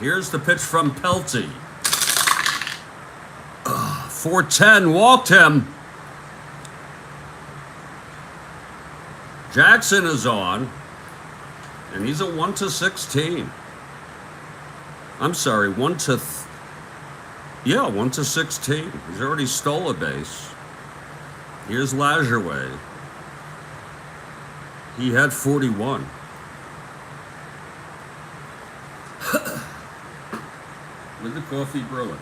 Here's the pitch from Pelty. 4-10, walked him. Jackson is on, and he's a 1-16. I'm sorry, 1-16. He's already stole a base. Here's Lajoie. He had 41. With the coffee brewing.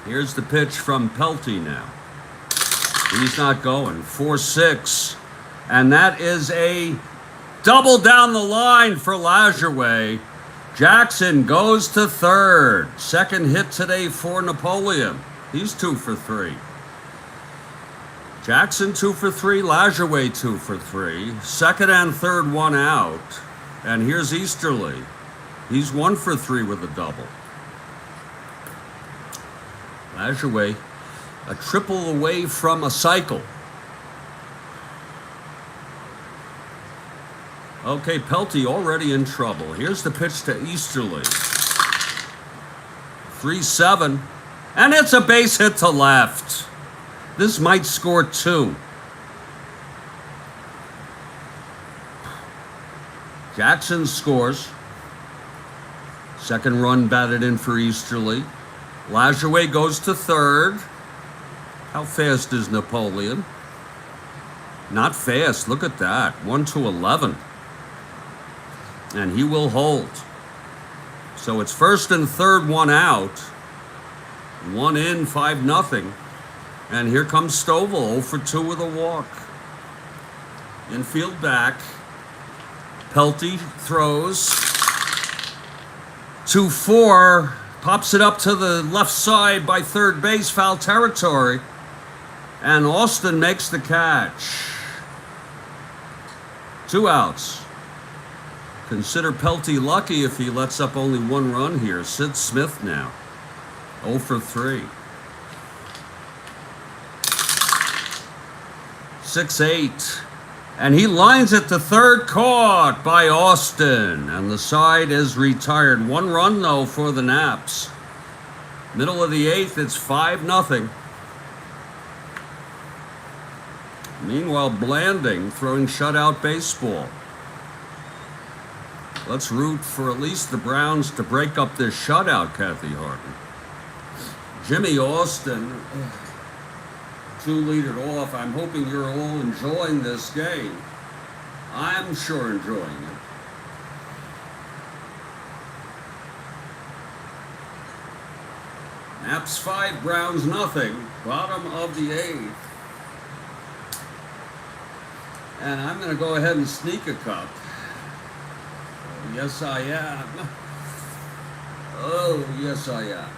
Here's the pitch from Pelty now. He's not going. 4-6. And that is a double down the line for Lajoie. Jackson goes to third. Second hit today for Napoleon. He's 2 for 3. Jackson 2 for 3. Lajoie 2 for 3. Second and third, 1 out. And here's Easterly. He's 1 for 3 with a double. Lajoie, a triple away from a cycle. Okay, Pelty already in trouble. Here's the pitch to Easterly. 3-7. And it's a base hit to left. This might score 2. Jackson scores. Second run batted in for Easterly. Lajoie goes to third. How fast is Napoleon? Not fast. Look at that. 1-11. And he will hold. So it's first and third, 1 out. 1 in, 5-0. And here comes Stovall, 0 for 2 with a walk. Infield back. Pelty throws. 2-4. Pops it up to the left side by third base, foul territory. And Austin makes the catch. 2 outs. Consider Pelty lucky if he lets up only 1 run here. Sid Smith now. 0 for 3. 6-8. And he lines it to third, caught by Austin. And the side is retired. 1 run, though, for the Naps. Middle of the 8th, it's 5-0. Meanwhile, Blanding throwing shutout baseball. Let's root for at least the Browns to break up this shutout, Kathy Harden. Jimmy Austin, to lead it off. I'm hoping you're all enjoying this game. I'm sure enjoying it. Naps 5, Browns nothing. Bottom of the 8th. And I'm going to go ahead and sneak a cup. Oh, yes, I am. Oh, yes, I am.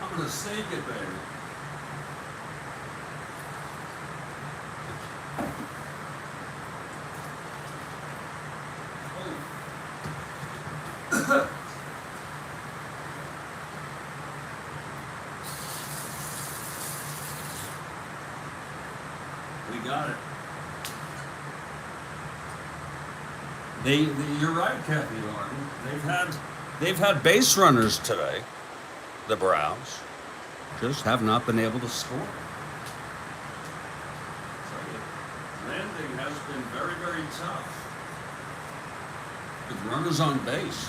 I'm going to sneak it, baby. We got it. You're right, Kathy Martin. They've had base runners today, the Browns. Just have not been able to score. So landing has been very, very tough. With runners on base.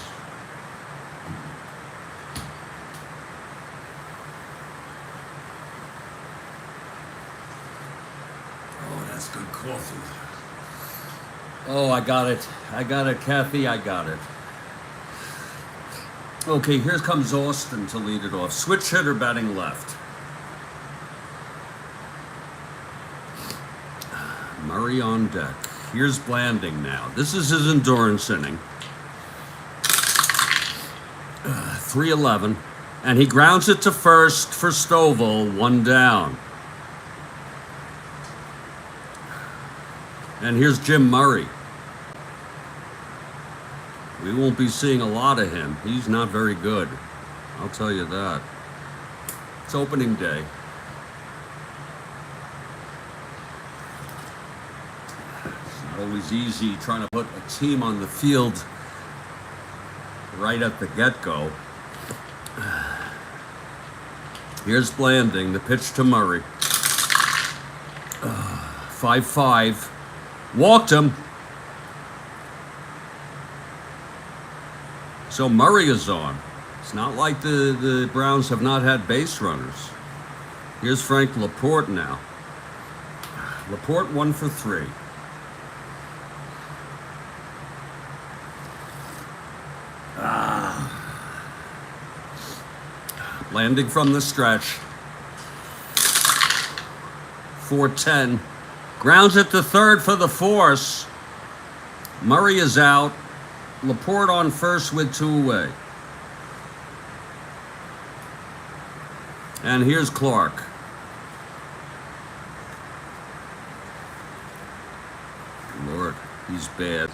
Oh, that's good coffee. Oh, I got it. I got it, Kathy. I got it. Okay, here comes Austin to lead it off. Switch hitter batting left. Murray on deck. Here's Blanding now. This is his endurance inning. 3-11. And he grounds it to first for Stovall, 1 down. And here's Jim Murray. We won't be seeing a lot of him. He's not very good. I'll tell you that. It's opening day. It's not always easy trying to put a team on the field right at the get-go. Here's Blanding, the pitch to Murray. 5-5. Walked him. So Murray is on. It's not like the Browns have not had base runners. Here's Frank Laporte now. Laporte 1 for 3. Landing from the stretch. 4-10. Grounds it to third for the force. Murray is out. Laporte on first with 2 away. And here's Clark. Lord, he's bad.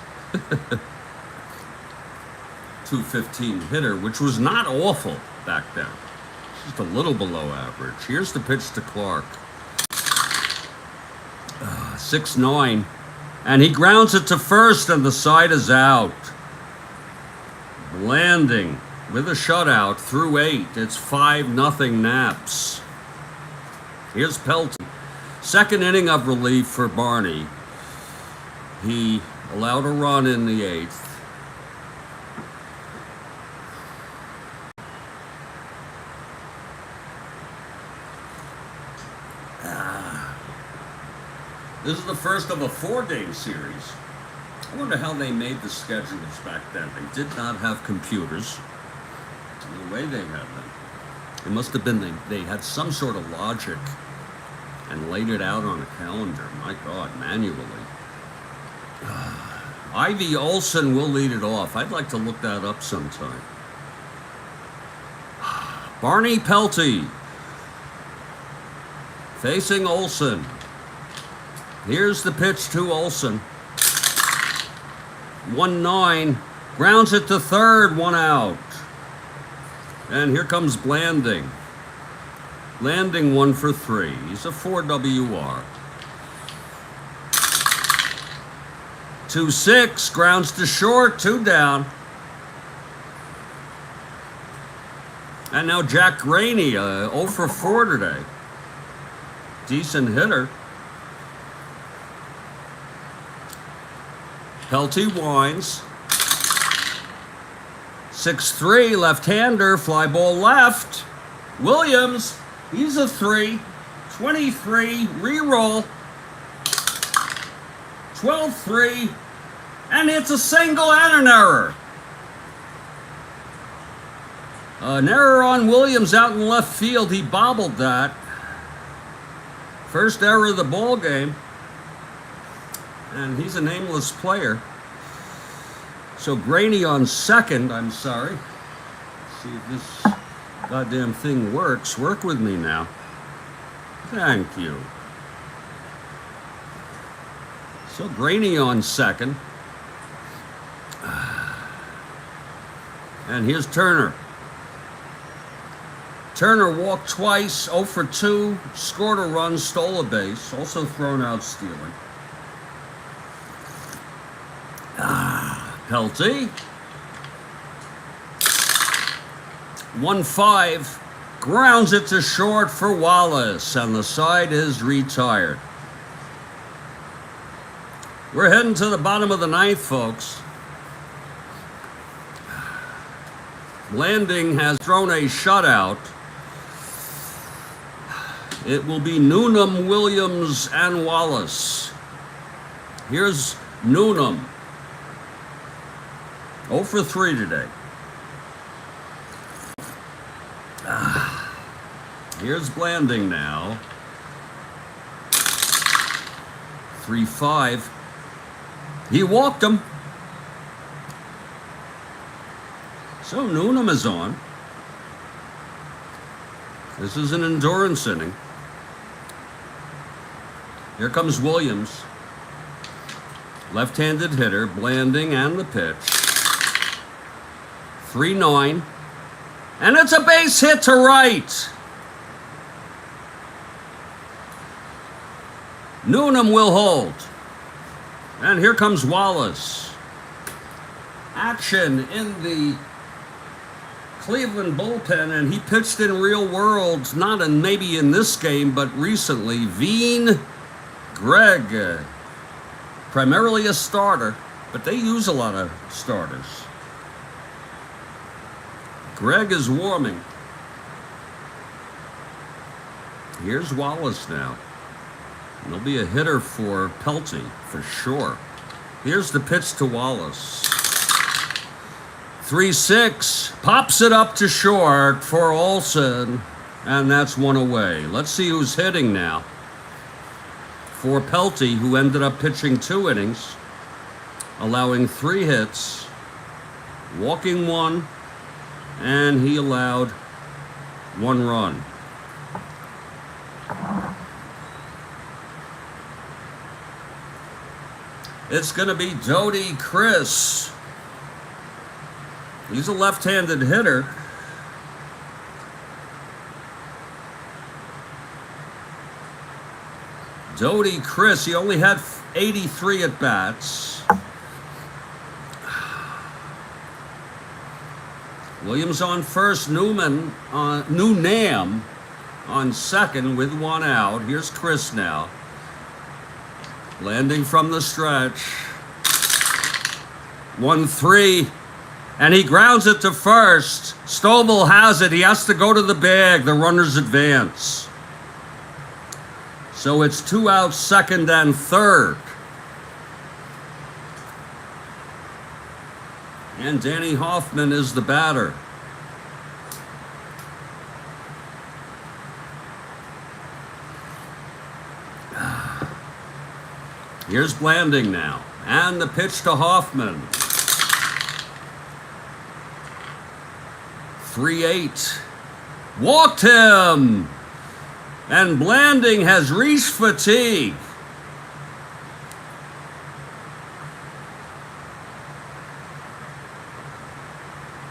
215 hitter, which was not awful back then. Just a little below average. Here's the pitch to Clark. 6-9. And he grounds it to first, and the side is out. Blanding with a shutout through 8. It's 5-0 Naps. Here's Pelton. Second inning of relief for Barney. He allowed a run in the 8th. This is the first of a 4-game series. I wonder how they made the schedules back then. They did not have computers. The way they had them. It must have been they had some sort of logic and laid it out on a calendar. My God, manually. Ivy Olson will lead it off. I'd like to look that up sometime. Barney Pelty facing Olson. Here's the pitch to Olson. 1-9. Grounds it to third, 1 out. And here comes Blanding. Blanding 1 for 3. He's a 4 WR. 2-6. Grounds to short, 2 down. And now Jack Graney, 0 for 4 today. Decent hitter. Pelty winds. 6-3, left-hander, fly ball left. Williams, he's a 3. 23, re-roll. 12-3, and it's a single and an error. An error on Williams out in left field. He bobbled that. First error of the ball game. And he's a nameless player. So Graney on second, I'm sorry. Let's see if this goddamn thing works. Work with me now. Thank you. So Graney on second. And here's Turner. Turner walked twice, 0 for 2, scored a run, stole a base, also thrown out stealing. Pelty. 1-5, grounds it to short for Wallace, and the side is retired. We're heading to the bottom of the ninth, folks. Blanding has thrown a shutout. It will be Newnham, Williams, and Wallace. Here's Newnham. 0 for 3 today. Here's Blanding now. 3-5. He walked him. So Newnham is on. This is an endurance inning. Here comes Williams. Left-handed hitter, Blanding and the pitch. 3-9. And it's a base hit to right. Newnham will hold. And here comes Wallace. Action in the Cleveland bullpen, and he pitched in real world, not in maybe in this game, but recently. Veen, Greg, primarily a starter, but they use a lot of starters. Greg is warming. Here's Wallace now. And there'll be a hitter for Pelty, for sure. Here's the pitch to Wallace. 3-6. Pops it up to short for Olsen. And that's one away. Let's see who's hitting now. For Pelty, who ended up pitching 2 innings, allowing 3 hits, walking 1, and he allowed 1 run. It's going to be Doty Chris. He's a left-handed hitter. Doty Chris, he only had 83 at-bats. Williams on first, Newnham on second with 1 out. Here's Chris now. Landing from the stretch. 1-3. And he grounds it to first. Stovall has it. He has to go to the bag. The runners advance. So it's 2 outs, second and third. And Danny Hoffman is the batter. Here's Blanding now. And the pitch to Hoffman. 3-8. Walked him. And Blanding has reached fatigue.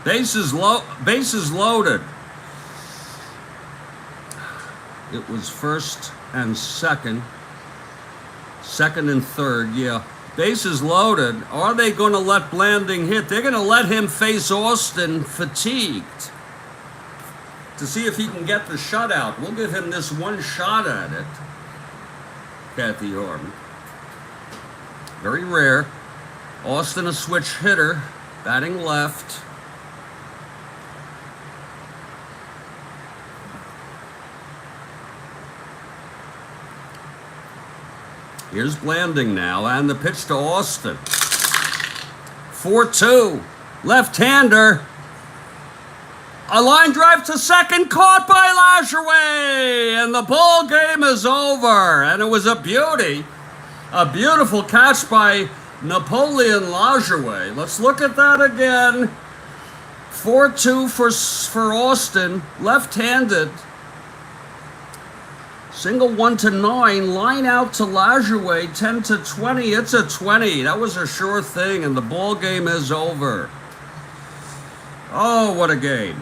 Bases loaded. It was first and second. Second and third, yeah. Bases loaded. Are they going to let Blanding hit? They're going to let him face Austin fatigued to see if he can get the shutout. We'll give him this 1 shot at it. Kathy Harmon. Very rare. Austin a switch hitter, batting left. Here's Blanding now, and the pitch to Austin. 4-2. Left-hander. A line drive to second, caught by Lajoie, and the ball game is over. And it was a beauty. A beautiful catch by Napoleon Lajoie. Let's look at that again. 4-2 for Austin, left-handed. Single 1-9, line out to Lajoie, 10-20. It's a 20. That was a sure thing, and the ball game is over. Oh, what a game.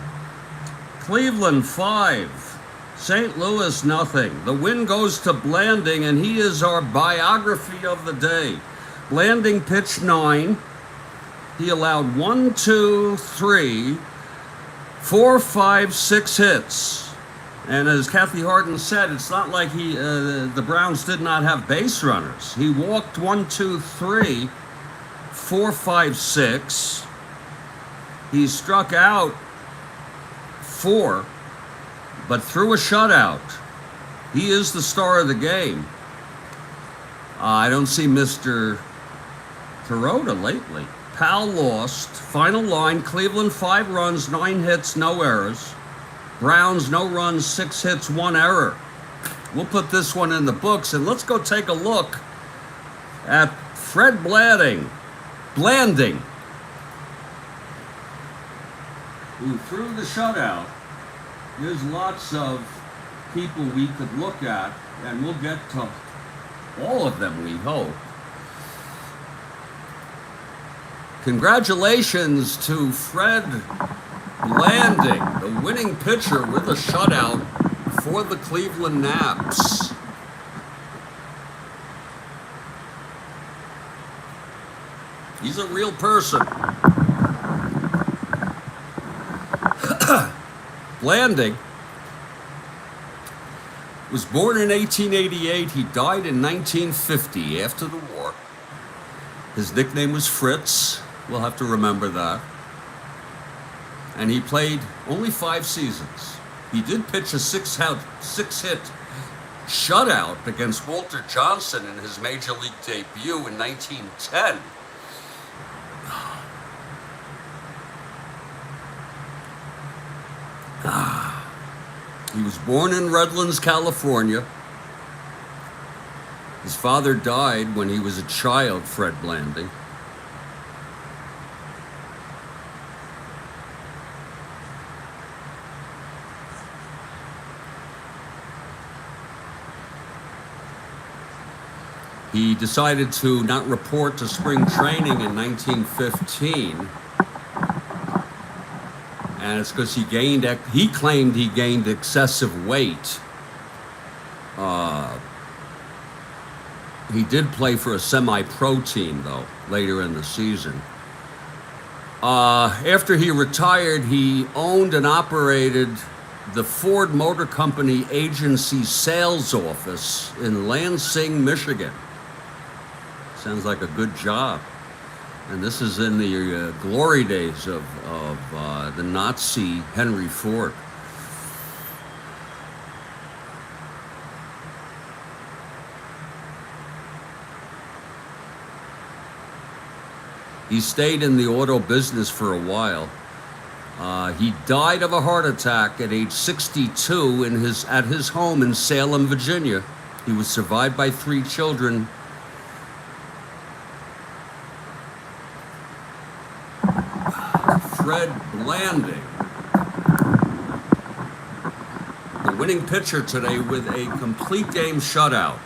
Cleveland 5, St. Louis nothing. The win goes to Blanding, and he is our biography of the day. Blanding pitched 9. He allowed 1, 2, 3, 4, 5, 6 hits. And as Kathy Harden said, it's not like the Browns did not have base runners. He walked 1, 2, 3, 4, 5, 6. He struck out 4, but threw a shutout. He is the star of the game. I don't see Mr. Kuroda lately. Powell lost. Final line, Cleveland 5 runs, 9 hits, no errors. Browns, no runs, 6 hits, 1 error. We'll put this one in the books, and let's go take a look at Fred Blanding, who threw the shutout. There's lots of people we could look at, and we'll get to all of them, we hope. Congratulations to Fred Blanding, the winning pitcher with a shutout for the Cleveland Naps. He's a real person. Blanding was born in 1888. He died in 1950 after the war. His nickname was Fritz. We'll have to remember that. And he played only 5 seasons. He did pitch a 6-hit shutout against Walter Johnson in his major league debut in 1910. He was born in Redlands, California. His father died when he was a child, Fred Blanding. He decided to not report to spring training in 1915. And it's because he claimed he gained excessive weight. He did play for a semi-pro team, though, later in the season. After he retired, he owned and operated the Ford Motor Company agency sales office in Lansing, Michigan. Sounds like a good job. And this is in the glory days of the Nazi Henry Ford. He stayed in the auto business for a while. He died of a heart attack at age 62 at his home in Salem, Virginia. He was survived by 3 children. Fred Blanding, the winning pitcher today with a complete game shutout.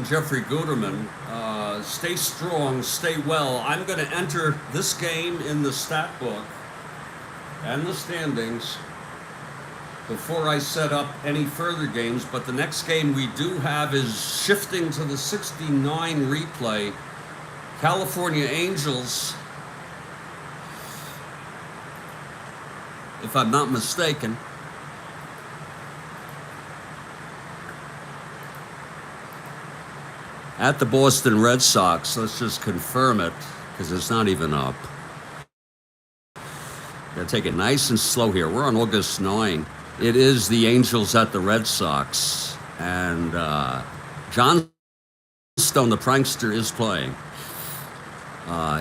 Jeffrey Guterman, stay strong, stay well. I'm going to enter this game in the stat book and the standings before I set up any further games, but the next game we do have is shifting to the 69 replay. California Angels, if I'm not mistaken. At the Boston Red Sox. Let's just confirm it, because it's not even up. Gotta take it nice and slow here. We're on August 9. It is the Angels at the Red Sox. And John Stone, the prankster, is playing.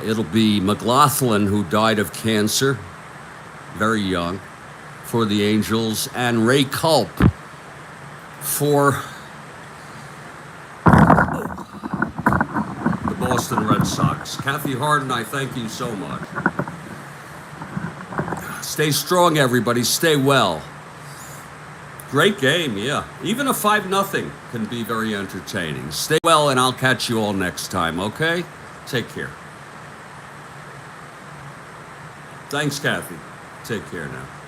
It'll be McLaughlin, who died of cancer, very young, for the Angels, and Ray Culp for the Boston Red Sox. Kathy Harden, I thank you so much. Stay strong, everybody. Stay well. Great game, yeah. Even a 5-0 can be very entertaining. Stay well, and I'll catch you all next time, okay? Take care. Thanks, Kathy. Take care now.